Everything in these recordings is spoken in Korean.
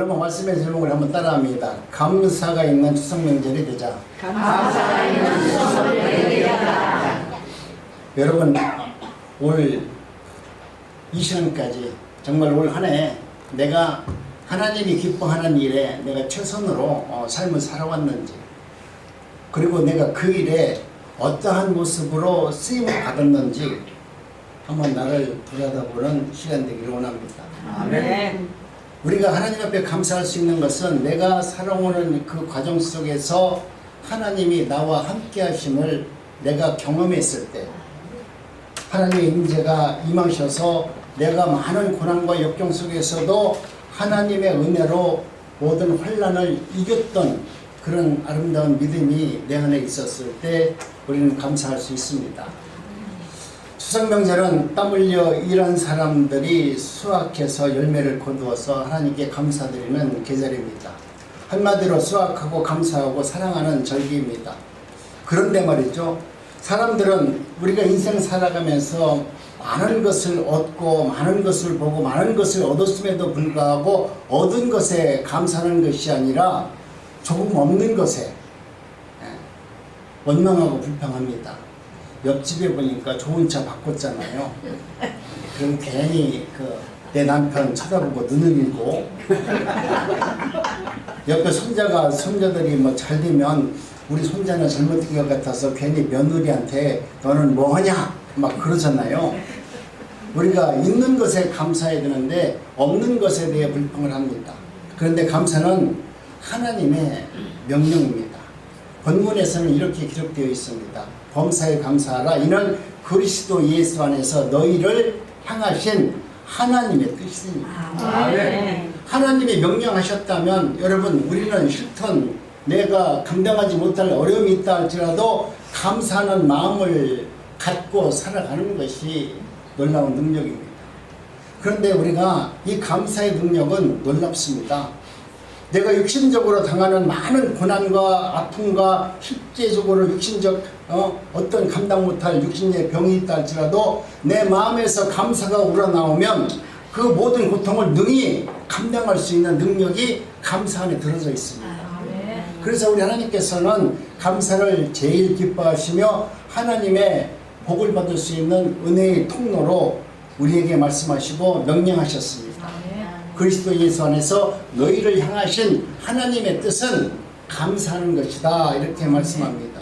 그러면 말씀의 제목을 한번 따라합니다. 감사가 있는 추석명절이 되자. 감사가 있는 추석명절이 되자. 여러분, 올 이 시간까지 정말 올 한 해 내가 하나님이 기뻐하는 일에 내가 최선으로 삶을 살아왔는지, 그리고 내가 그 일에 어떠한 모습으로 쓰임을 받았는지 한번 나를 돌아다보는 시간 되기를 원합니다. 아멘. 우리가 하나님 앞에 감사할 수 있는 것은 내가 살아오는 그 과정 속에서 하나님이 나와 함께 하심을 내가 경험했을 때, 하나님의 임재가 임하셔서 내가 많은 고난과 역경 속에서도 하나님의 은혜로 모든 환난을 이겼던 그런 아름다운 믿음이 내 안에 있었을 때 우리는 감사할 수 있습니다. 추석명절은 땀 흘려 일한 사람들이 수확해서 열매를 거두어서 하나님께 감사드리는 계절입니다. 한마디로 수확하고 감사하고 사랑하는 절기입니다. 그런데 말이죠, 사람들은 우리가 인생 살아가면서 많은 것을 얻고 많은 것을 보고 많은 것을 얻었음에도 불구하고 얻은 것에 감사하는 것이 아니라 조금 없는 것에 원망하고 불평합니다. 옆집에 보니까 좋은 차 바꿨잖아요. 그럼 괜히 내 남편 쳐다보고 눈을 옆에 손자들이 뭐 잘 되면 우리 손자는 잘못된 것 같아서 괜히 며느리한테 너는 뭐 하냐 막 그러잖아요. 우리가 있는 것에 감사해야 되는데 없는 것에 대해 불평을 합니다. 그런데 감사는 하나님의 명령입니다. 본문에서는 이렇게 기록되어 있습니다. 범사에 감사하라. 이는 그리스도 예수 안에서 너희를 향하신 하나님의 뜻이니라. 아멘. 하나님이 명령하셨다면 여러분, 우리는 싫던 내가 감당하지 못할 어려움이 있다 할지라도 감사하는 마음을 갖고 살아가는 것이 놀라운 능력입니다. 그런데 우리가 이 감사의 능력은 놀랍습니다. 내가 육신적으로 당하는 많은 고난과 아픔과 실제적으로 육신적 어떤 감당 못할 육신의 병이 있다 할지라도 내 마음에서 감사가 우러나오면 그 모든 고통을 능히 감당할 수 있는 능력이 감사 안에 들어져 있습니다. 그래서 우리 하나님께서는 감사를 제일 기뻐하시며 하나님의 복을 받을 수 있는 은혜의 통로로 우리에게 말씀하시고 명령하셨습니다. 그리스도 예수 안에서 너희를 향하신 하나님의 뜻은 감사하는 것이다, 이렇게 말씀합니다.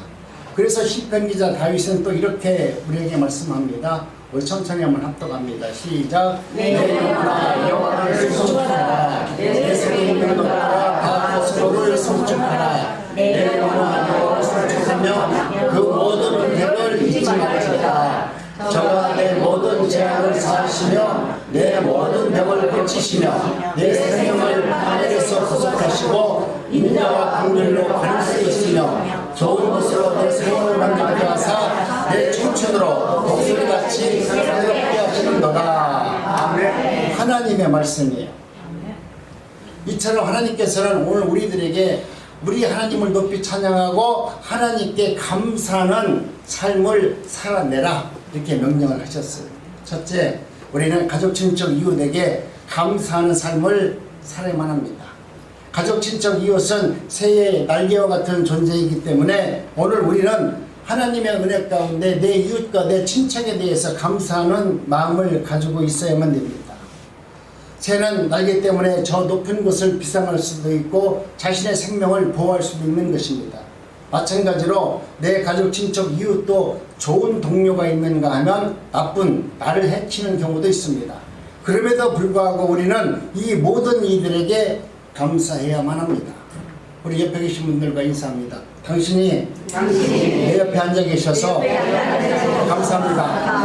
그래서 시편 기자 다윗은 또 이렇게 우리에게 말씀합니다. 우리 천천히 한번 합독합니다. 시작. 내 영혼아 여호와를 송축하라. 내 속에 있는 것들아 다 스스로를 송축하라. 내 영혼아 여호와를 송축하며 그 모든 은혜를 잊지 말지어다. 저가 내 모든 재앙을 사하시며 내 모든 병을 고치시며 내 생명을 하늘에서 구속하시고 인자와 긍휼로 가릴 수 있으며 좋은 것으로 내 생명을 만들게 하사 내 청춘으로 독수리같이 새롭게 하시는도다. 하나님의 말씀이에요. 이처럼 하나님께서는 오늘 우리들에게 우리 하나님을 높이 찬양하고 하나님께 감사하는 삶을 살아내라, 이렇게 명령을 하셨어요. 첫째, 우리는 가족, 친척, 이웃에게 감사하는 삶을 살아야만 합니다. 가족, 친척, 이웃은 새의 날개와 같은 존재이기 때문에 오늘 우리는 하나님의 은혜 가운데 내 이웃과 내 친척에 대해서 감사하는 마음을 가지고 있어야만 됩니다. 새는 날개 때문에 저 높은 곳을 비상할 수도 있고 자신의 생명을 보호할 수도 있는 것입니다. 마찬가지로 내 가족, 친척, 이웃도 좋은 동료가 있는가 하면 나쁜, 나를 해치는 경우도 있습니다. 그럼에도 불구하고 우리는 이 모든 이들에게 감사해야만 합니다. 우리 옆에 계신 분들과 인사합니다. 당신이 내 옆에 앉아 계셔서 감사합니다.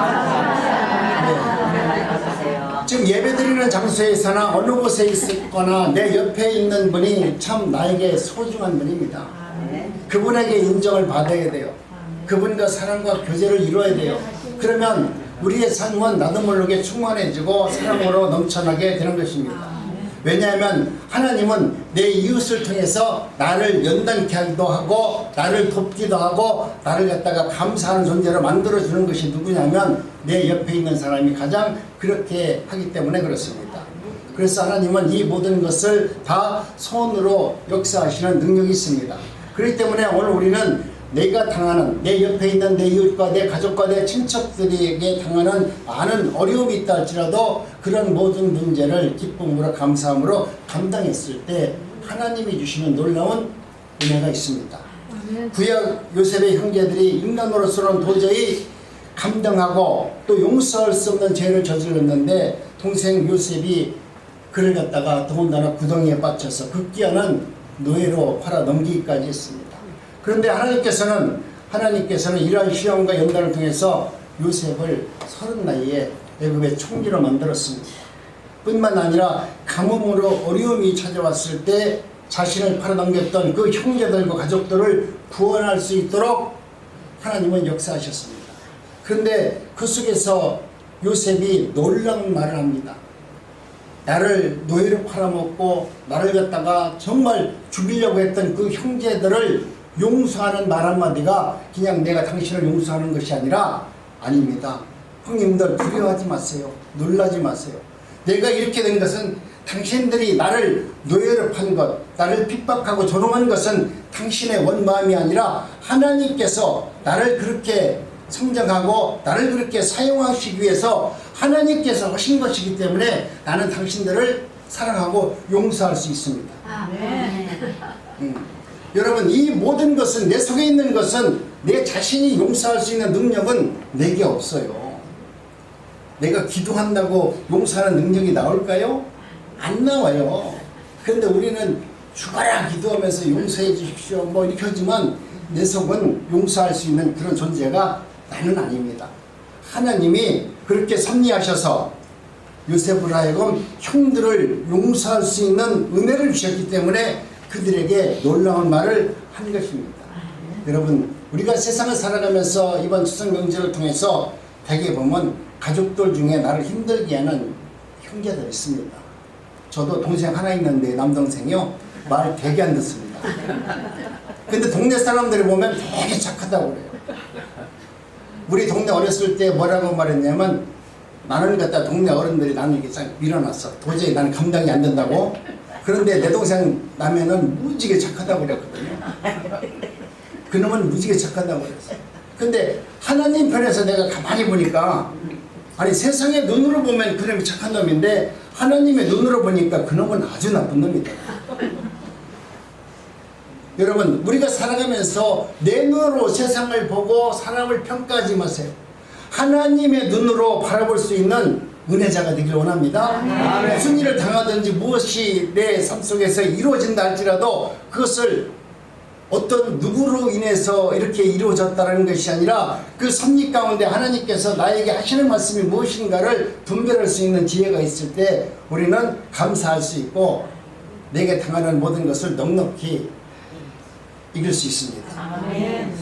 지금 예배드리는 장소에서나 어느 곳에 있거나 내 옆에 있는 분이 참 나에게 소중한 분입니다. 그분에게 인정을 받아야 돼요. 그분과 사랑과 교제를 이루어야 돼요. 그러면 우리의 삶은 나도 모르게 충만해지고 사랑으로 넘쳐나게 되는 것입니다. 왜냐하면 하나님은 내 이웃을 통해서 나를 연단케 하기도 하고 나를 돕기도 하고 나를 갖다가 감사하는 존재로 만들어주는 것이 누구냐면 내 옆에 있는 사람이 가장 그렇게 하기 때문에 그렇습니다. 그래서 하나님은 이 모든 것을 다 손으로 역사하시는 능력이 있습니다. 그렇기 때문에 오늘 우리는 내가 당하는, 내 옆에 있는 내 이웃과 내 가족과 내 친척들에게 당하는 많은 어려움이 있다 할지라도 그런 모든 문제를 기쁨으로 감사함으로 감당했을 때 하나님이 주시는 놀라운 은혜가 있습니다. 구약 요셉의 형제들이 인간으로서는 도저히 감당하고 또 용서할 수 없는 죄를 저질렀는데 동생 요셉이 그를 갖다가 더군다나 구덩이에 빠져서 급기야는 노예로 팔아 넘기기까지 했습니다. 그런데 하나님께서는 이러한 시험과 연단을 통해서 요셉을 30 나이에 애굽의 총리로 만들었습니다. 뿐만 아니라 가뭄으로 어려움이 찾아왔을 때 자신을 팔아넘겼던 그 형제들과 가족들을 구원할 수 있도록 하나님은 역사하셨습니다. 그런데 그 속에서 요셉이 놀라운 말을 합니다. 나를 노예로 팔아먹고 나를 갖다가 정말 죽이려고 했던 그 형제들을 용서하는 말 한마디가 그냥 내가 당신을 용서하는 것이 아니라 아닙니다. 형님들 두려워하지 마세요. 놀라지 마세요. 내가 이렇게 된 것은 당신들이 나를 노예로 판 것, 나를 핍박하고 조롱한 것은 당신의 원마음이 아니라 하나님께서 나를 그렇게 성장하고 나를 그렇게 사용하시기 위해서 하나님께서 하신 것이기 때문에 나는 당신들을 사랑하고 용서할 수 있습니다. 여러분, 이 모든 것은, 내 속에 있는 것은 내 자신이 용서할 수 있는 능력은 내게 없어요. 내가 기도한다고 용서하는 능력이 나올까요? 안 나와요. 그런데 우리는 죽어라 기도하면서 용서해 주십시오 뭐 이렇게 하지만 내 속은 용서할 수 있는 그런 존재가 나는 아닙니다. 하나님이 그렇게 섭리하셔서 요셉으로 하여금 형들을 용서할 수 있는 은혜를 주셨기 때문에 그들에게 놀라운 말을 한 것입니다. 여러분, 우리가 세상을 살아가면서 이번 추석 명절을 통해서 대개 보면 가족들 중에 나를 힘들게 하는 형제들 있습니다. 저도 동생 하나 있는데 남동생이요, 말 되게 안 듣습니다. 근데 동네 사람들이 보면 되게 착하다고 그래요. 우리 동네 어렸을 때 뭐라고 말했냐면, 나는 갖다 동네 어른들이 나는 이렇게 싹 밀어놨어. 도저히 나는 감당이 안 된다고. 그런데 내 동생 남편은 무지개 착하다고 그랬거든요. 그놈은 무지개 착하다고 그랬어요. 근데 하나님 편에서 내가 가만히 보니까, 아니 세상의 눈으로 보면 그놈이 착한 놈인데 하나님의 눈으로 보니까 그놈은 아주 나쁜 놈이다. 여러분, 우리가 살아가면서 내 눈으로 세상을 보고 사람을 평가하지 마세요. 하나님의 눈으로 바라볼 수 있는 은혜자가 되길 원합니다. 무슨 일을 당하든지 무엇이 내 삶 속에서 이루어진다 할지라도 그것을 어떤 누구로 인해서 이렇게 이루어졌다는 것이 아니라 그 섭리 가운데 하나님께서 나에게 하시는 말씀이 무엇인가를 분별할 수 있는 지혜가 있을 때 우리는 감사할 수 있고 내게 당하는 모든 것을 넉넉히 이길 수 있습니다. 아멘.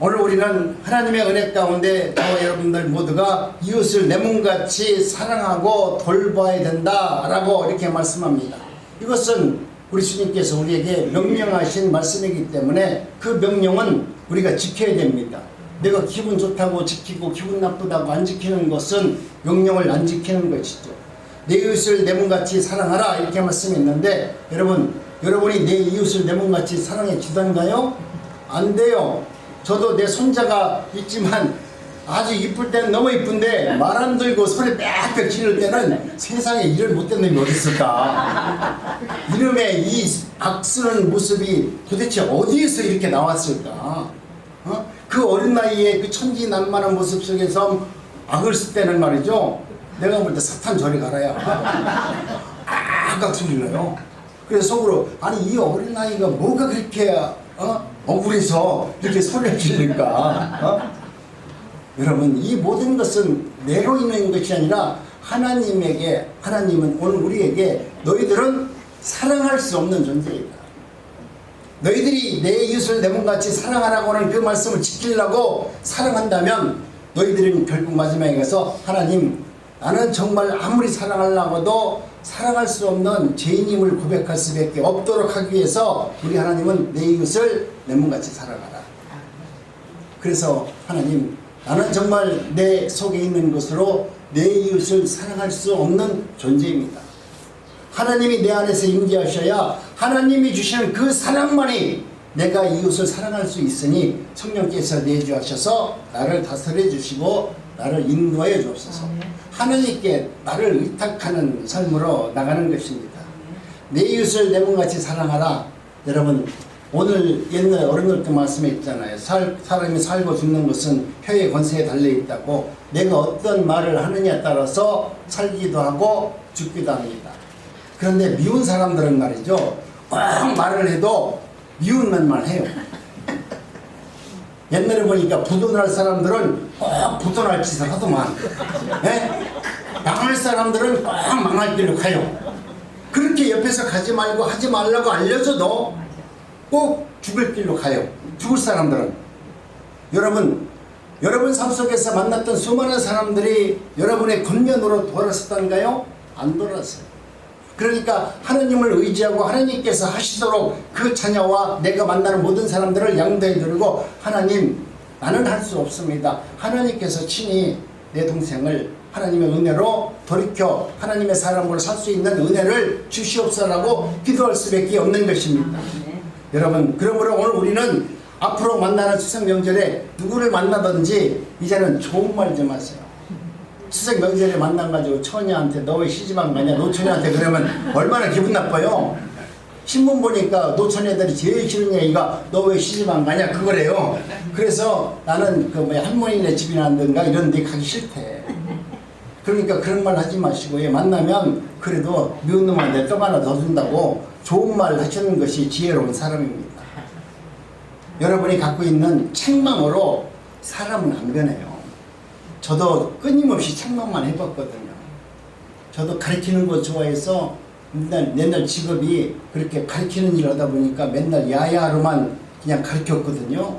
오늘 우리는 하나님의 은혜 가운데 저와 여러분들 모두가 이웃을 내 몸같이 사랑하고 돌봐야 된다라고 이렇게 말씀합니다. 이것은 우리 주님께서 우리에게 명령하신 말씀이기 때문에 그 명령은 우리가 지켜야 됩니다. 내가 기분 좋다고 지키고 기분 나쁘다고 안 지키는 것은 명령을 안 지키는 것이죠. 내 이웃을 내 몸같이 사랑하라 이렇게 말씀했는데 여러분이 내 이웃을 내 몸같이 사랑해 주던가요? 안 돼요. 저도 내 손자가 있지만 아주 이쁠 때는 너무 이쁜데 말 안 들고 소리 빽빽 지를 때는 세상에 이를 못된 놈이 어디 있을까? 이놈의 이 악쓰는 모습이 도대체 어디에서 이렇게 나왔을까? 그 어린 나이에 그 천진난만한 모습 속에서 악을 쓸 때는 말이죠, 내가 볼 때 사탄 저리 가라야 악악 소리를 내요. 그래서 속으로 아니 이 어린 나이가 뭐가 그렇게 억울해서 이렇게 소리를 지르니까 여러분, 이 모든 것은 내로 있는 것이 아니라 하나님은 오늘 우리에게 너희들은 사랑할 수 없는 존재이다. 너희들이 내 이웃을 내 몸같이 사랑하라고 하는 그 말씀을 지키려고 사랑한다면 너희들은 결국 마지막에 가서 하나님, 나는 정말 아무리 사랑하려고도 사랑할 수 없는 죄인임을 고백할 수밖에 없도록 하기 위해서 우리 하나님은 내 이웃을 내 몸같이 사랑하라. 그래서 하나님, 나는 정말 내 속에 있는 것으로 내 이웃을 사랑할 수 없는 존재입니다. 하나님이 내 안에서 임재하셔야 하나님이 주시는 그 사랑만이 내가 이웃을 사랑할 수 있으니 성령께서 내주하셔서 나를 다스려 주시고 나를 인도하여 주옵소서. 하나님께 나를 의탁하는 삶으로 나가는 것입니다. 내 이웃을 내 몸같이 사랑하라. 여러분, 오늘 옛날 어른들도 말씀에 있잖아요. 사람이 살고 죽는 것은 혀의 권세에 달려있다고. 내가 어떤 말을 하느냐에 따라서 살기도 하고 죽기도 합니다. 그런데 미운 사람들은 말이죠, 꼭 말을 해도 미운 말 해요. 옛날에 보니까 부도날 사람들은 꼭 부도날 짓을 하더만, 예? 망할 사람들은 꼭 망할 길로 가요. 그렇게 옆에서 가지 말고 하지 말라고 알려줘도 꼭 죽을 길로 가요. 죽을 사람들은. 여러분 삶 속에서 만났던 수많은 사람들이 여러분의 겉면으로 돌았었던가요? 안 돌았어요. 그러니까 하나님을 의지하고 하나님께서 하시도록 그 자녀와 내가 만나는 모든 사람들을 양도해 드리고, 하나님, 나는 할 수 없습니다. 하나님께서 친히 내 동생을 하나님의 은혜로 돌이켜 하나님의 사람으로 살 수 있는 은혜를 주시옵소서라고 기도할 수밖에 없는 것입니다. 여러분, 그러므로 오늘 우리는 앞으로 만나는 추석 명절에 누구를 만나든지 이제는 좋은 말 좀 하세요. 추석 명절에 만나가지고 처녀한테 너 왜 시집 안 가냐, 노처녀한테 그러면 얼마나 기분 나빠요. 신문 보니까 노처녀들이 제일 싫은 얘기가 너 왜 시집 안 가냐 그거래요. 그래서 나는 그 할머니네 집이나 한든가 이런 데 가기 싫대. 그러니까 그런 말 하지 마시고, 만나면 그래도 미운 놈한테 떡 하나 더 준다고 좋은 말 하시는 것이 지혜로운 사람입니다. 여러분이 갖고 있는 책망으로 사람은 안 변해요. 저도 끊임없이 책망만 해봤거든요. 저도 가르치는 거 좋아해서 맨날 직업이 그렇게 가르치는 일을 하다 보니까 맨날 야야로만 그냥 가르쳤거든요.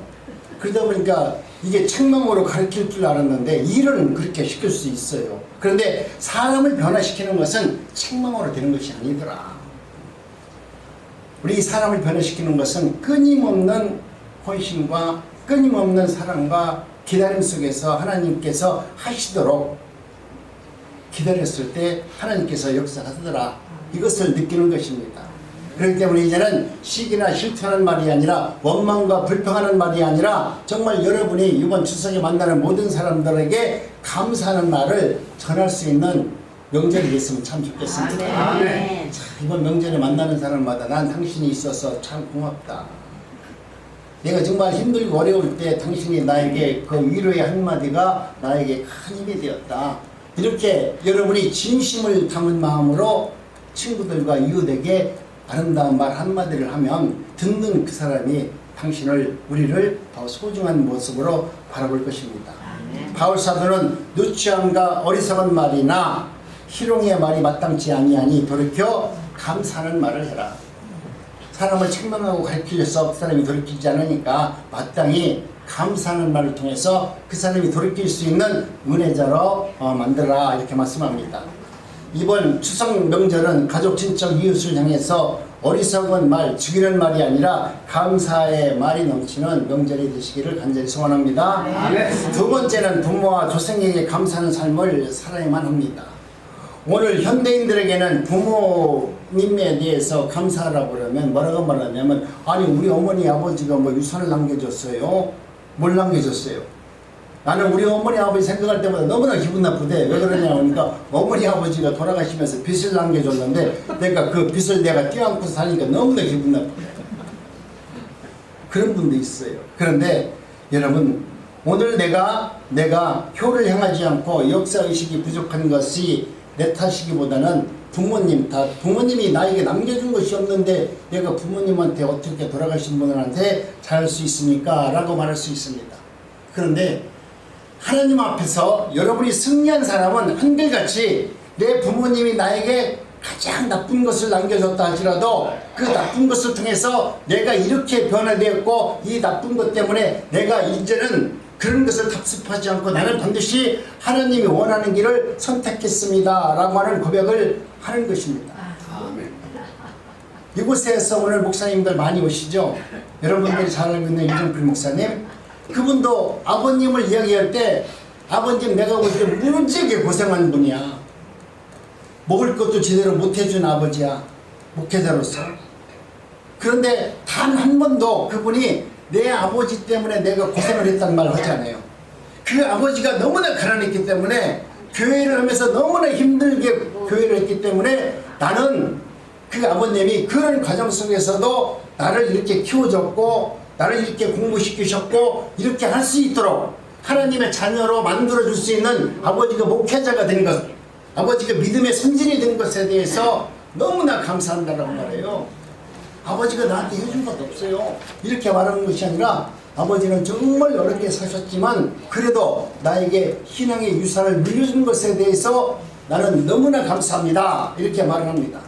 그러다 보니까 이게 책망으로 가르칠 줄 알았는데 일은 그렇게 시킬 수 있어요. 그런데 사람을 변화시키는 것은 책망으로 되는 것이 아니더라. 우리 사람을 변화시키는 것은 끊임없는 헌신과 끊임없는 사랑과 기다림 속에서 하나님께서 하시도록 기다렸을 때 하나님께서 역사하더라. 이것을 느끼는 것입니다. 그렇기 때문에 이제는 시기나 실패하는 말이 아니라 원망과 불평하는 말이 아니라 정말 여러분이 이번 추석에 만나는 모든 사람들에게 감사하는 말을 전할 수 있는 명절이 됐으면 참 좋겠습니다. 아멘. 자, 이번 명절에 만나는 사람마다 난 당신이 있어서 참 고맙다. 내가 정말 힘들고 어려울 때 당신이 나에게 그 위로의 한마디가 나에게 큰 힘이 되었다. 이렇게 여러분이 진심을 담은 마음으로 친구들과 이웃에게 아름다운 말 한마디를 하면 듣는 그 사람이 우리를 더 소중한 모습으로 바라볼 것입니다. 바울 사도는 누추함과 어리석은 말이나 희롱의 말이 마땅치 아니하니 돌이켜 감사하는 말을 해라. 사람을 책망하고 가르치려서 그 사람이 돌이키지 않으니까 마땅히 감사하는 말을 통해서 그 사람이 돌이킬 수 있는 은혜자로 만들어라, 이렇게 말씀합니다. 이번 추석 명절은 가족, 친척, 이웃을 향해서 어리석은 말, 죽이는 말이 아니라 감사의 말이 넘치는 명절이 되시기를 간절히 소원합니다. 네. 두 번째는 부모와 조상에게 감사하는 삶을 살아야만 합니다. 오늘 현대인들에게는 부모님에 대해서 감사하라고 그러면 뭐라고 말하냐면, 아니 우리 어머니 아버지가 뭐 유산을 남겨줬어요? 뭘 남겨줬어요? 나는 우리 어머니 아버지 생각할 때마다 너무나 기분 나쁘대. 왜 그러냐 하니까 어머니 아버지가 돌아가시면서 빚을 남겨줬는데 내가 그 빚을 내가 떼안고 사니까 너무나 기분 나쁘대. 그런 분도 있어요. 그런데 여러분, 오늘 내가 효를 향하지 않고 역사의식이 부족한 것이 내 탓이기보다는 부모님이 나에게 남겨준 것이 없는데 내가 부모님한테 어떻게 돌아가신 분들한테 잘할 수 있습니까? 라고 말할 수 있습니다. 그런데 하나님 앞에서 여러분이 승리한 사람은 한결같이 내 부모님이 나에게 가장 나쁜 것을 남겨줬다 할지라도 그 나쁜 것을 통해서 내가 이렇게 변화되었고 이 나쁜 것 때문에 내가 이제는 그런 것을 답습하지 않고 나는 반드시 하나님이 원하는 길을 선택했습니다 라고 하는 고백을 하는 것입니다. 이곳에서 오늘 목사님들 많이 오시죠? 여러분들이 잘 알고 있는 이정필 목사님, 그분도 아버님을 이야기할 때 아버님 내가 볼 때 무지하게 고생한 분이야. 먹을 것도 제대로 못 해준 아버지야, 목회자로서. 그런데 단 한 번도 그분이 내 아버지 때문에 내가 고생을 했다는 말을 하지 않아요. 그 아버지가 너무나 가난했기 때문에, 교회를 하면서 너무나 힘들게 교회를 했기 때문에, 나는 그 아버님이 그런 과정 속에서도 나를 이렇게 키워줬고, 나를 이렇게 공부시키셨고, 이렇게 할 수 있도록 하나님의 자녀로 만들어줄 수 있는 아버지가 목회자가 된 것, 아버지가 믿음의 선진이 된 것에 대해서 너무나 감사한다는 말이에요. 아버지가 나한테 해준 것도 없어요, 이렇게 말하는 것이 아니라, 아버지는 정말 어렵게 사셨지만 그래도 나에게 신앙의 유산을 물려준 것에 대해서 나는 너무나 감사합니다, 이렇게 말을 합니다.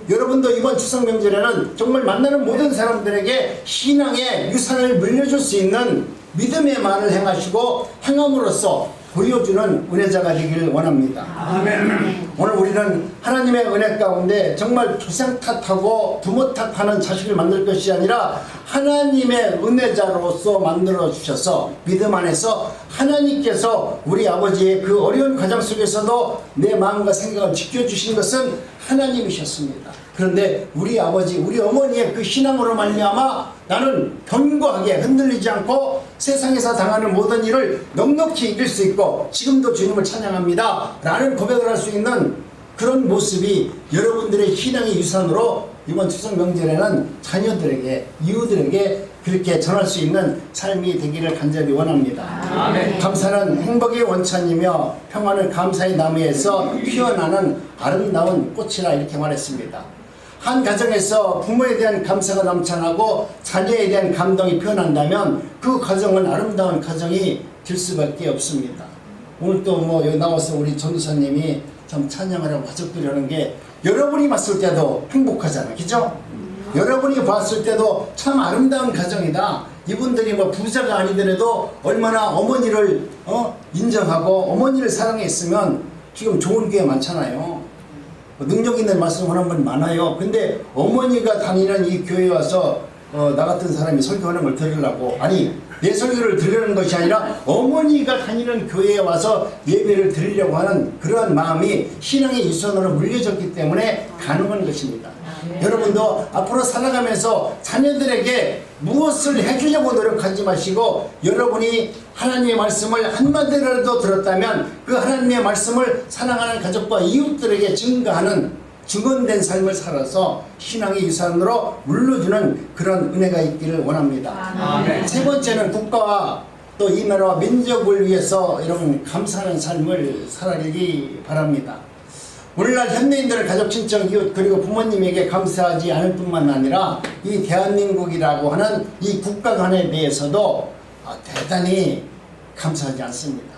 여러분도 이번 추석 명절에는 정말 만나는 모든 사람들에게 신앙의 유산을 물려줄 수 있는 믿음의 말을 행하시고 행함으로써 보여주는 은혜자가 되기를 원합니다. 아멘. 오늘 우리는 하나님의 은혜 가운데 정말 조상 탓하고 부모 탓하는 자식을 만들 것이 아니라 하나님의 은혜자로서 만들어 주셔서 믿음 안에서 하나님께서 우리 아버지의 그 어려운 과정 속에서도 내 마음과 생각을 지켜주신 것은 하나님이셨습니다. 그런데 우리 아버지, 우리 어머니의 그 신앙으로 말미암아 나는 견고하게 흔들리지 않고 세상에서 당하는 모든 일을 넉넉히 이길 수 있고 지금도 주님을 찬양합니다 라는 고백을 할 수 있는 그런 모습이 여러분들의 신앙의 유산으로 이번 추석 명절에는 자녀들에게, 이웃들에게 그렇게 전할 수 있는 삶이 되기를 간절히 원합니다. 아멘. 감사는 행복의 원천이며 평화는 감사의 나무에서 피어나는 아름다운 꽃이라 이렇게 말했습니다. 한 가정에서 부모에 대한 감사가 넘쳐나고 자녀에 대한 감동이 표현한다면 그 가정은 아름다운 가정이 될 수밖에 없습니다. 오늘 또 뭐 여기 나와서 우리 전도사님이 참 찬양을 하고 가족들이 하는 게 여러분이 봤을 때도 행복하잖아요, 그죠? 여러분이 봤을 때도 참 아름다운 가정이다. 이분들이 뭐 부자가 아니더라도 얼마나 어머니를 인정하고 어머니를 사랑했으면 지금 좋은 교회 많잖아요. 능력 있는 말씀 하는 분 많아요. 근데 어머니가 다니는 이 교회에 와서 나 같은 사람이 설교하는 걸 들으려고, 아니 내 설교를 들으려는 것이 아니라 어머니가 다니는 교회에 와서 예배를 드리려고 하는 그러한 마음이 신앙의 유산으로 물려졌기 때문에 가능한 것입니다. 여러분도 앞으로 살아가면서 자녀들에게 무엇을 해주려고 노력하지 마시고 여러분이 하나님의 말씀을 한마디라도 들었다면 그 하나님의 말씀을 사랑하는 가족과 이웃들에게 증거하는 증언된 삶을 살아서 신앙의 유산으로 물려주는 그런 은혜가 있기를 원합니다. 아멘. 세 번째는 국가와 또 이 나라와 민족을 위해서 여러분 감사하는 삶을 살아가기 바랍니다. 오늘날 현대인들은 가족, 친척, 이웃 그리고 부모님에게 감사하지 않을 뿐만 아니라 이 대한민국이라고 하는 이 국가관에 대해서도 대단히 감사하지 않습니다.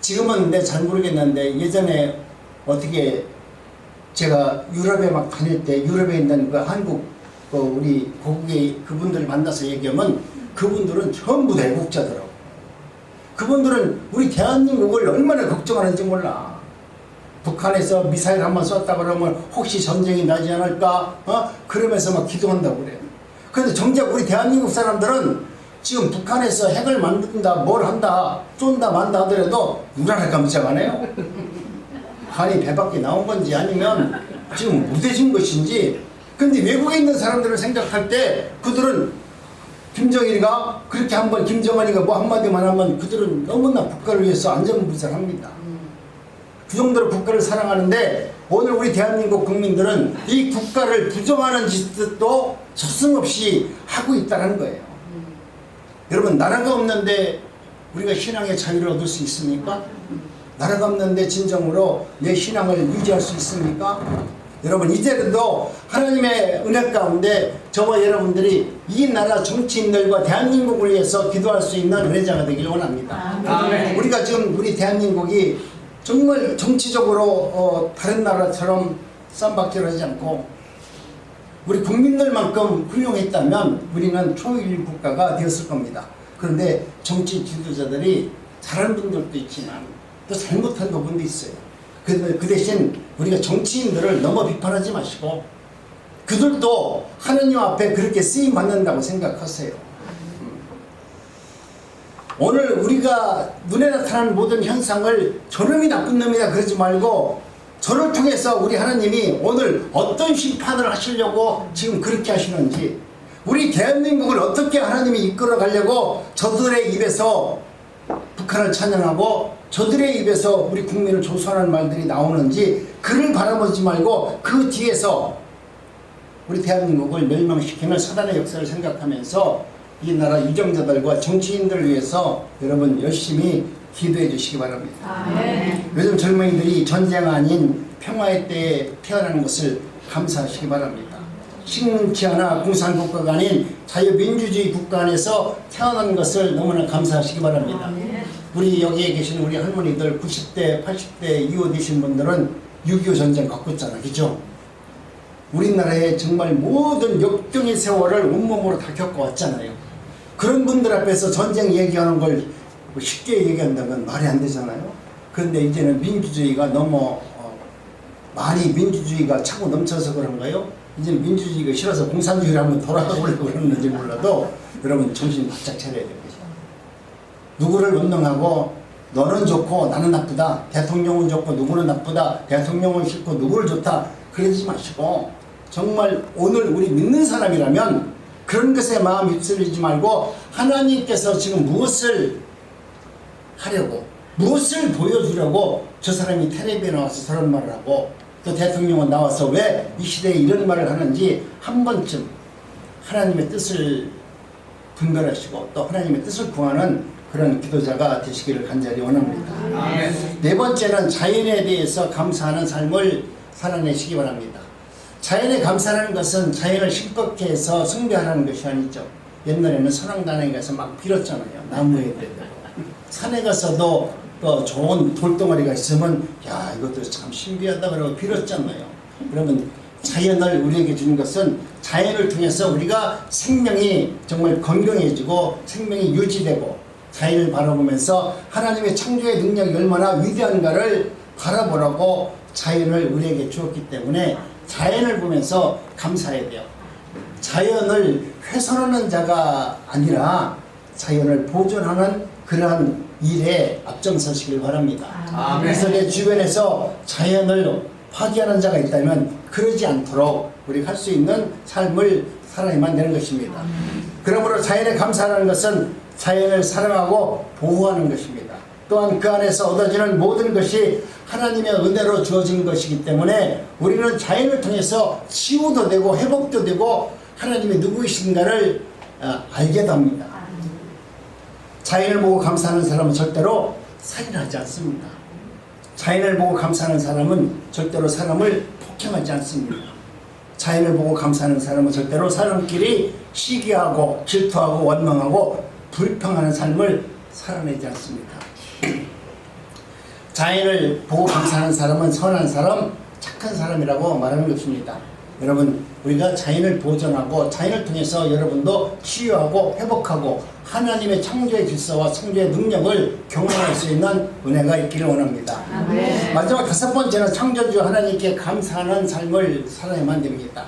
지금은 내 잘 모르겠는데 예전에 어떻게 제가 유럽에 막 다닐 때 유럽에 있는 그 한국 우리 고국의 그분들을 만나서 얘기하면 그분들은 전부 다 애국자더라고. 그분들은 우리 대한민국을 얼마나 걱정하는지 몰라. 북한에서 미사일 한번 쐈다 그러면 혹시 전쟁이 나지 않을까? 그러면서 막 기도한다고 그래요. 그런데 정작 우리 대한민국 사람들은 지금 북한에서 핵을 만든다, 뭘 한다, 쏜다, 만다 하더라도 누나를 깜짝 안 해요. 간이 배 밖에 나온 건지 아니면 지금 무뎌진 것인지. 근데 외국에 있는 사람들을 생각할 때 그들은 김정일이가 그렇게 한번 김정은이가 뭐 한마디만 하면 그들은 너무나 국가를 위해서 안전부사를 합니다. 그 정도로 국가를 사랑하는데 오늘 우리 대한민국 국민들은 이 국가를 부정하는 짓도 서슴없이 하고 있다는 거예요. 여러분, 나라가 없는데 우리가 신앙의 자유를 얻을 수 있습니까? 나라가 없는데 진정으로 내 신앙을 유지할 수 있습니까? 여러분, 이제라도 하나님의 은혜 가운데 저와 여러분들이 이 나라 정치인들과 대한민국을 위해서 기도할 수 있는 은혜자가 되길 원합니다. 아멘. 우리가 지금 우리 대한민국이 정말 정치적으로 다른 나라처럼 쌈박질 하지 않고 우리 국민들만큼 훌륭했다면 우리는 초일 국가가 되었을 겁니다. 그런데 정치 지도자들이 잘하는 분들도 있지만 또 잘못한 부분도 있어요. 그 대신 우리가 정치인들을 너무 비판하지 마시고 그들도 하느님 앞에 그렇게 쓰임 받는다고 생각하세요. 오늘 우리가 눈에 나타나는 모든 현상을 저놈이 나쁜 놈이다 그러지 말고 저를 통해서 우리 하나님이 오늘 어떤 심판을 하시려고 지금 그렇게 하시는지, 우리 대한민국을 어떻게 하나님이 이끌어 가려고 저들의 입에서 북한을 찬양하고 저들의 입에서 우리 국민을 조소하는 말들이 나오는지 그를 바라보지 말고 그 뒤에서 우리 대한민국을 멸망시키는 사단의 역사를 생각하면서 이 나라 유정자들과 정치인들을 위해서 여러분 열심히 기도해 주시기 바랍니다. 아멘. 요즘 젊은이들이 전쟁 아닌 평화의 때에 태어나는 것을 감사하시기 바랍니다. 식민지 하나 공산국가가 아닌 자유민주주의 국가 안에서 태어난 것을 너무나 감사하시기 바랍니다. 우리 여기에 계신 우리 할머니들 90대 80대 이후 되신 분들은 6.25 전쟁 겪었잖아, 그죠? 우리나라의 정말 모든 역경의 세월을 온몸으로 다 겪어왔잖아요. 그런 분들 앞에서 전쟁 얘기하는 걸 쉽게 얘기한다면 말이 안 되잖아요. 그런데 이제는 민주주의가 너무 많이 민주주의가 차고 넘쳐서 그런가요? 이제 민주주의가 싫어서 공산주의를 한번 돌아가보려고 그러는지 몰라도 여러분 정신 바짝 차려야 됩니다. 누구를 운동하고 너는 좋고 나는 나쁘다, 대통령은 좋고 누구는 나쁘다, 대통령은 싫고 누구를 좋다 그러지 마시고 정말 오늘 우리 믿는 사람이라면 그런 것에 마음 휩쓸리지 말고 하나님께서 지금 무엇을 하려고, 무엇을 보여주려고 저 사람이 텔레비에 나와서 저런 말을 하고 또 대통령은 나와서 왜 이 시대에 이런 말을 하는지 한 번쯤 하나님의 뜻을 분별하시고 또 하나님의 뜻을 구하는 그런 기도자가 되시기를 간절히 원합니다. 아멘. 네 번째는 자연에 대해서 감사하는 삶을 살아내시기 바랍니다. 자연에 감사하는 것은 자연을 싱겁게 해서 숭배하는 것이 아니죠. 옛날에는 선왕단에 가서 막 빌었잖아요. 나무에 대고 산에 가서도 또 좋은 돌덩어리가 있으면 야 이것도 참 신비하다 그러고 빌었잖아요. 그러면 자연을 우리에게 주는 것은 자연을 통해서 우리가 생명이 정말 건강해지고 생명이 유지되고 자연을 바라보면서 하나님의 창조의 능력이 얼마나 위대한가를 바라보라고 자연을 우리에게 주었기 때문에 자연을 보면서 감사해야 돼요. 자연을 훼손하는 자가 아니라 자연을 보존하는 그러한 일에 앞장서시길 바랍니다. 아멘. 그래서 내 주변에서 자연을 파괴하는 자가 있다면 그러지 않도록 우리가 할 수 있는 삶을 살아야만 되는 것입니다. 그러므로 자연에 감사하는 것은 자연을 사랑하고 보호하는 것입니다. 또한 그 안에서 얻어지는 모든 것이 하나님의 은혜로 주어진 것이기 때문에 우리는 자연을 통해서 치유도 되고 회복도 되고 하나님이 누구이신가를 알게 합니다. 자연을 보고 감사하는 사람은 절대로 살인하지 않습니다. 자연을 보고 감사하는 사람은 절대로 사람을 폭행하지 않습니다. 자연을 보고 감사하는 사람은 절대로 사람끼리 시기하고 질투하고 원망하고 불평하는 삶을 살아내지 않습니다. 자연을 보고 감사하는 사람은 선한 사람, 착한 사람이라고 말하는 것입니다. 여러분, 우리가 자연을 보존하고 자연을 통해서 여러분도 치유하고 회복하고 하나님의 창조의 질서와 창조의 능력을 경험할 수 있는 은혜가 있기를 원합니다. 아멘. 마지막 다섯 번째는 창조주 하나님께 감사하는 삶을 살아야만 됩니다.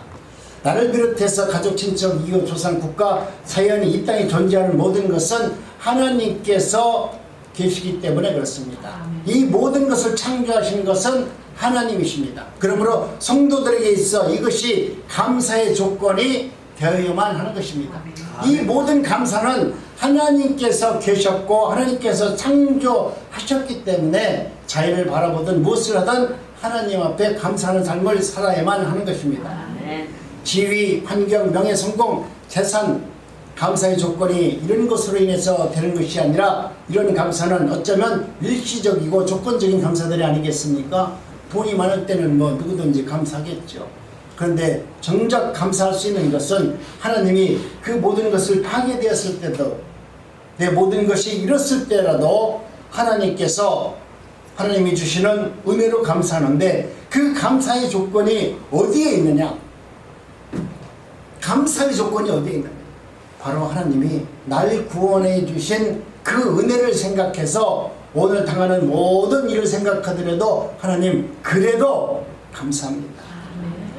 나를 비롯해서 가족, 친척, 이웃, 조상, 국가, 자연이 이 땅에 존재하는 모든 것은 하나님께서 계시기 때문에 그렇습니다. 이 모든 것을 창조하신 것은 하나님이십니다. 그러므로 성도들에게 있어 이것이 감사의 조건이 되어야만 하는 것입니다. 이 모든 감사는 하나님께서 계셨고 하나님께서 창조하셨기 때문에 자연을 바라보든 무엇을 하든 하나님 앞에 감사하는 삶을 살아야만 하는 것입니다. 지위, 환경, 명예, 성공, 재산, 감사의 조건이 이런 것으로 인해서 되는 것이 아니라 이런 감사는 어쩌면 일시적이고 조건적인 감사들이 아니겠습니까? 돈이 많을 때는 뭐 누구든지 감사하겠죠. 그런데 정작 감사할 수 있는 것은 하나님이 그 모든 것을 파괴되었을 때도 내 모든 것이 잃었을 때라도 하나님께서 하나님이 주시는 은혜로 감사하는데 그 감사의 조건이 어디에 있느냐? 감사의 조건이 어디에 있느냐? 바로 하나님이 날 구원해 주신 그 은혜를 생각해서 오늘 당하는 모든 일을 생각하더라도 하나님 그래도 감사합니다.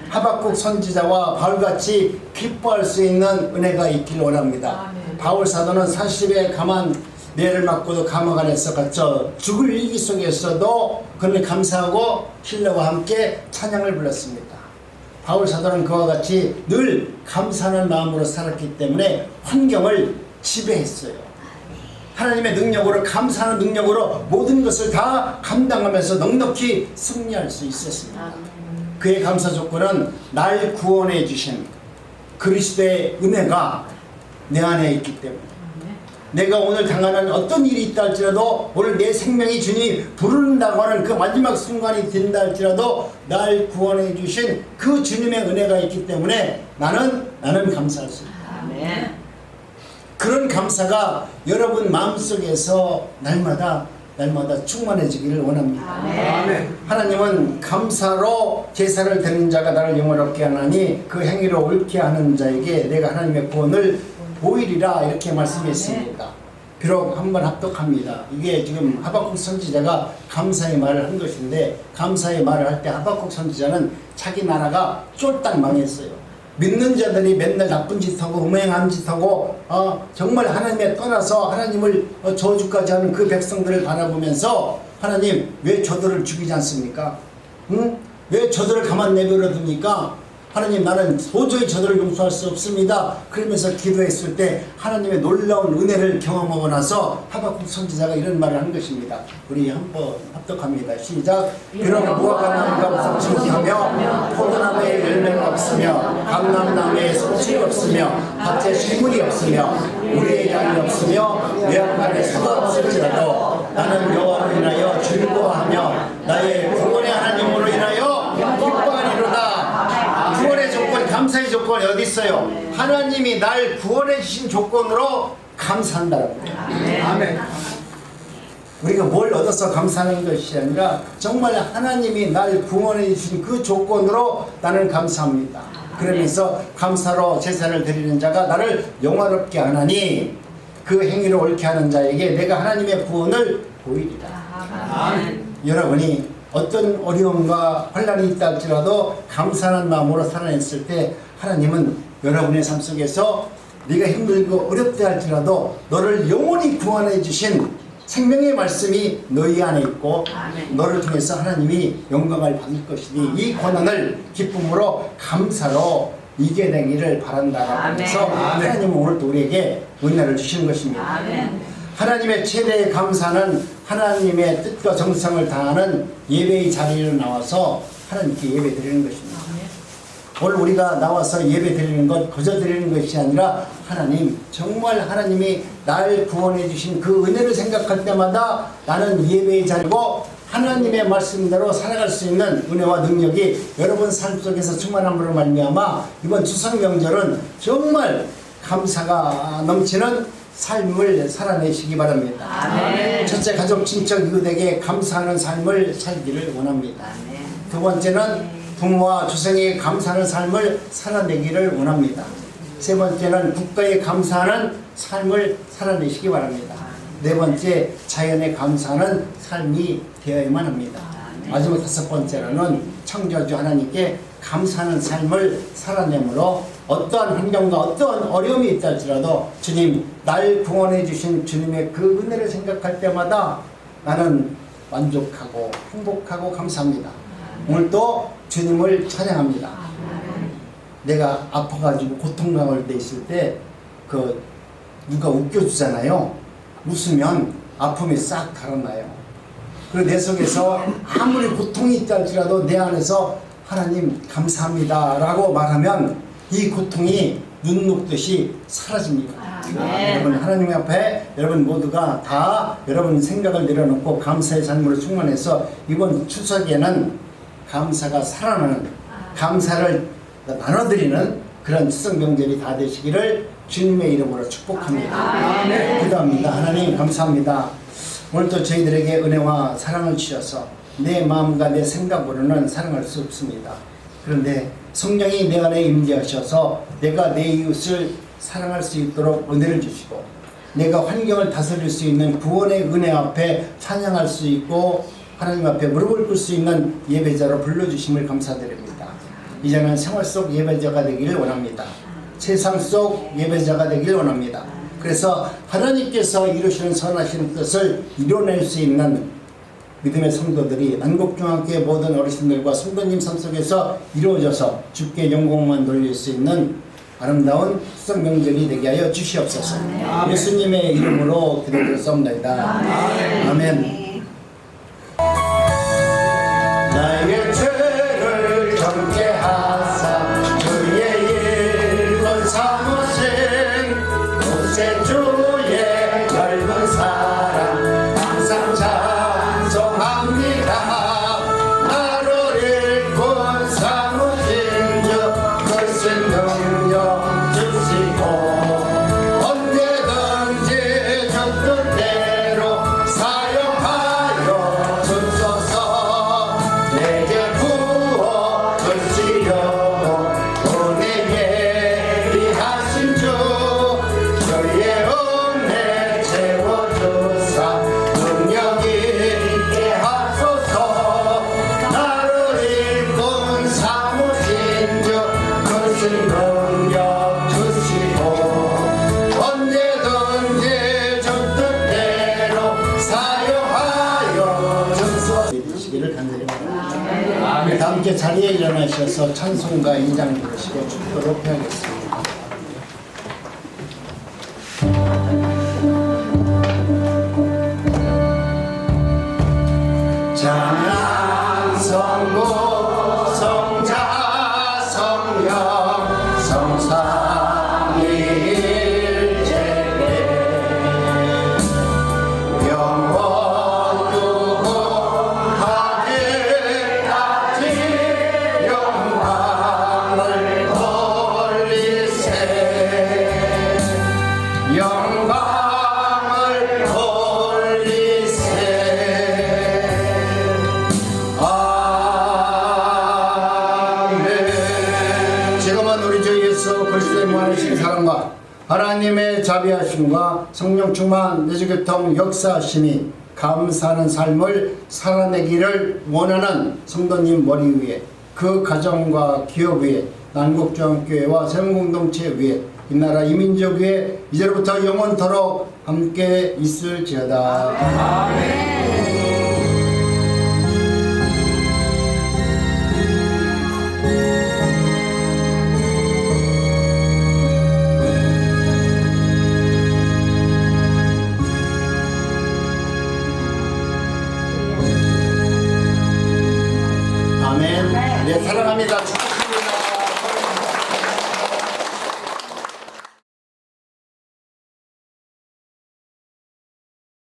하박국 선지자와 바울같이 기뻐할 수 있는 은혜가 있기를 원합니다. 바울 사도는 40에 감한 매를 맞고도 감옥 안에서 갇혀 죽을 위기 속에서도 그는 감사하고 신뢰와 함께 찬양을 불렀습니다. 바울 사도는 그와 같이 늘 감사하는 마음으로 살았기 때문에 환경을 지배했어요. 하나님의 능력으로, 감사하는 능력으로 모든 것을 다 감당하면서 넉넉히 승리할 수 있었습니다. 그의 감사 조건은 날 구원해 주신 그리스도의 은혜가 내 안에 있기 때문에, 내가 오늘 당하는 어떤 일이 있다 할지라도, 오늘 내 생명이 주님이 부른다고 하는 그 마지막 순간이 된다 할지라도 날 구원해 주신 그 주님의 은혜가 있기 때문에 나는 감사할 수 있다. 아멘. 그런 감사가 여러분 마음속에서 날마다 충만해지기를 원합니다. 아멘. 하나님은 감사로 제사를 드리는 자가 나를 영원롭게 하나니 그 행위로 옳게 하는 자에게 내가 하나님의 구원을 보이리라, 이렇게 말씀했습니다. 비록 한번 합독합니다. 이게 지금 하박국 선지자가 감사의 말을 한 것인데, 감사의 말을 할 때 하박국 선지자는 자기 나라가 쫄딱 망했어요. 믿는 자들이 맨날 나쁜 짓하고 음행한 짓하고 정말 하나님에 떠나서 하나님을 저주까지 하는 그 백성들을 바라보면서, 하나님 왜 저들을 죽이지 않습니까? 응? 왜 저들을 가만 내버려 둡니까? 하나님, 나는 도저히 저들을 용서할 수 없습니다. 그러면서 기도했을 때 하나님의 놀라운 은혜를 경험하고 나서 하박국 선지자가 이런 말을 한 것입니다. 우리 한번 합독합니다. 시작. 비록 무화과나무가 무성치 못하며 포도나무에 열매가 없으며 감람나무에 소출이 없으며 밭에 식물이 없으며 우리의 양이 없으며 외양간에 소가 없을지라도 나는 여호와로 인하여 즐거워하며 나의 구원의 하나님으로 인하여 기뻐하리로다. 구원의 조건, 감사의 조건이 어디 있어요? 하나님이 날 구원해 주신 조건으로 감사한다는 거예요. 아멘. 우리가 뭘 얻어서 감사하는 것이 아니라 정말 하나님이 날 구원해 주신 그 조건으로 나는 감사합니다. 그러면서 감사로 제사를 드리는 자가 나를 영화롭게 하나니 그 행위를 옳게 하는 자에게 내가 하나님의 구원을 보이리라. 아멘. 여러분이 어떤 어려움과 환란이 있다 할지라도 감사하는 마음으로 살아냈을 때, 하나님은 여러분의 삶 속에서 네가 힘들고 어렵다 할지라도 너를 영원히 구원해 주신 생명의 말씀이 너희 안에 있고, 아멘. 너를 통해서 하나님이 영광을 받을 것이니 이 고난을 기쁨으로 감사로 이겨내기를 바란다라고 하면서 하나님은 오늘도 우리에게 은혜를 주시는 것입니다. 아멘. 하나님의 최대의 감사는 하나님의 뜻과 정성을 다하는 예배의 자리로 나와서 하나님께 예배 드리는 것입니다. 오늘 우리가 나와서 예배 드리는 것, 거저 드리는 것이 아니라, 하나님, 정말 하나님이 날 구원해 주신 그 은혜를 생각할 때마다 나는 예배의 자리고 하나님의 말씀대로 살아갈 수 있는 은혜와 능력이 여러분 삶 속에서 충만함으로 말미암아 이번 추석 명절은 정말 감사가 넘치는 삶을 살아내시기 바랍니다. 아멘. 첫째, 가족, 친척, 이웃에게 감사하는 삶을 살기를 원합니다. 아멘. 두 번째는 부모와 조상에게 감사하는 삶을 살아내기를 원합니다. 세 번째는 국가에 감사하는 삶을 살아내시기 바랍니다. 네 번째, 자연에 감사하는 삶이 되어야만 합니다. 마지막 다섯 번째로는 창조주 하나님께 감사하는 삶을 살아내므로 어떠한 환경과 어떠한 어려움이 있다 할지라도 주님, 날 구원해 주신 주님의 그 은혜를 생각할 때마다 나는 만족하고 행복하고 감사합니다. 오늘도 주님을 찬양합니다. 내가 아파가지고 고통당할 때 있을 때 누가 웃겨주잖아요. 웃으면 아픔이 싹 달아나요. 그리고 내 속에서 아무리 고통이 있다 할지라도 내 안에서 하나님 감사합니다 라고 말하면 이 고통이 눈 녹듯이 사라집니다. 여러분, 하나님 앞에 여러분 모두가 다 여러분 생각을 내려놓고 감사의 삶으로 충만해서 이번 추석에는 감사가 살아나는, 감사를 나눠드리는 그런 추석 명절이 다 되시기를 주님의 이름으로 축복합니다. 기도합니다. 하나님 감사합니다. 오늘도 저희들에게 은혜와 사랑을 주셔서 내 마음과 내 생각으로는 사랑할 수 없습니다. 그런데 성령이 내 안에 임재하셔서 내가 내 이웃을 사랑할 수 있도록 은혜를 주시고, 내가 환경을 다스릴 수 있는 구원의 은혜 앞에 찬양할 수 있고 하나님 앞에 무릎을 꿇을 수 있는 예배자로 불러주심을 감사드립니다. 이제는 생활 속 예배자가 되기를 원합니다. 세상 속 예배자가 되기를 원합니다. 그래서 하나님께서 이루시는 선하신 뜻을 이뤄낼 수 있는 믿음의 성도들이 난곡중학교의 모든 어르신들과 성도님 삶 속에서 이루어져서 주께 영광만 돌릴 수 있는 아름다운 수상 명절이 되게 하여 주시옵소서. 예수님의 이름으로 기도드렸사옵나이다. 아멘. 나의 죄를 정죄하사 주의 일본 사무신 모세 주의 넓은 사랑 항상 찬송합니다. 나를 일꾼 삼으신 주 크신 능력 주시고 언제든지 주 뜻대로 사용하여 주소서. 내게 구워 주시려고 은혜 예비하신 주 저의 은혜 채워주사 능력 있게 하소서. 나를 일꾼 삼으신 주 크신 능력 주시고 언제든지 주 뜻대로 사용하여 주소서. 되시기를 간절히 바랍니다. 우리 다 함께 자리에 일어나셔서 찬송가 2장 부르시고 축도록 하겠습니다. 찬양 성부 성자 성령 성삼위일체계 영원 누구하기까지 영광을 돌리세. 영광을 돌리세. 아멘. 지금은 우리 주 예수 그리스도의 무한하신 사랑과 하나님의 자비하심과 성령 충만 내주교통 역사하심이 감사하는 삶을 살아내기를 원하는 성도님 머리 위에 그 가정과 기업 위에 난곡중학교회와 세문공동체 위에 이 나라 이민족 위에 이제부터 영원토록 함께 있을지어다. 아멘. 네, 사랑합니다.